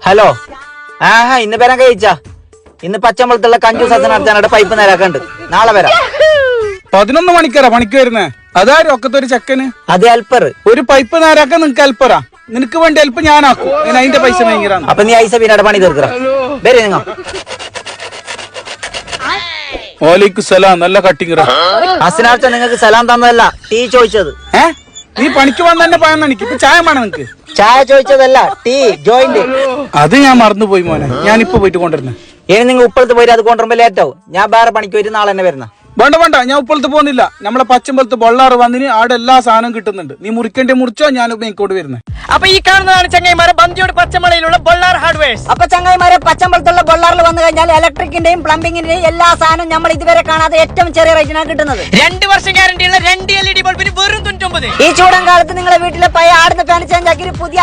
Hello. ഇന്ന് പേരാൻ കഴിച്ചാ. ഇന്ന് പച്ചമ്പളത്തുള്ള കഞ്ചൂസ് നടത്താനായിട്ട് പൈപ്പ് നേരാക്കണ്ട്. നാളെ വരാം. 11 മണിക്കാരാ പണിക്ക് വരുന്നേ. അതാരും ഒക്കത്തൊരു ചെക്കന്. അത് ഹെൽപ്പർ. ഒരു പൈപ്പ് നേരാക്കാൻ നിനക്ക് ഹെൽപ്പറാ. നിനക്ക് വേണ്ടി ഹെൽപ്പ് ഞാനാക്കും. അതിന്റെ പൈസ ഭയങ്കര. അപ്പൊ നീ ഐസ പിന്നെ പണി തീർക്കറ. വരെ നിങ്ങൾ. വാലേക്കും സലാം. നല്ല കട്ടിങ്. അസിനാഴ്ച നിങ്ങൾക്ക് സലാം തന്നതല്ല, ടീ ചോദിച്ചത്. നീ പണിക്ക് വന്നെ പറയാൻ എനിക്ക് ഇപ്പൊ ചായ വേണം നിനക്ക്. ചായ ചോദിച്ചതല്ല, ടീ ജോയിന്റ്. അത് ഞാൻ മറന്നുപോയി മോനെ. ഞാനിപ്പോ പോയിട്ട് കൊണ്ടുവരുന്നേ. ഇനി നിങ്ങൾ ഉപ്പളത്ത് പോയിട്ട് അത് കൊണ്ടുവരുമ്പോ ലേറ്റ് ആവും. ഞാൻ വേറെ പണിക്ക് പോയിട്ട് നാളെ തന്നെ വരുന്ന. വേണ്ട, ഞാൻ ഉപ്പളത്ത് പോകുന്നില്ല. നമ്മളെ പച്ചമ്പലത്ത് ബൊള്ളാറ് വന്നിന് ആടെ എല്ലാ സാധനവും കിട്ടുന്നുണ്ട്. നീ മുറിക്കേണ്ടി മുറിച്ചോ, ഞാൻ ഇങ്ങോട്ട് വരുന്നത്. അപ്പൊ ഈ കാണുന്നതാണ് ചങ്ങായിമാരെ ബന്ദിയോട് പച്ചമലയിലുള്ള ബൊള്ളാർ ഹാർഡ്വെയർസ്. അപ്പൊ ചങ്ങായിമാരെ പച്ചമ്പലത്തുള്ള ബൊള്ളാറിൽ വന്നു കഴിഞ്ഞാൽ ഇലക്ട്രിക്കിന്റെയും പ്ലംബിങ്ങിന്റെയും എല്ലാ സാധനവും നമ്മൾ ഇതുവരെ കാണാതെ ഏറ്റവും ചെറിയ റേറ്റിനാണ് കിട്ടുന്നത്. 2 വർഷം ഗ്യാരണ്ടിയുള്ള 2 LED ബൾബിന് വെറും 99. ഈ ചൂടൻ കാലത്ത് നിങ്ങളെ വീട്ടിലെ പഴയ ആടുന്ന ഫാൻ ചേഞ്ച് ആക്കി പുതിയ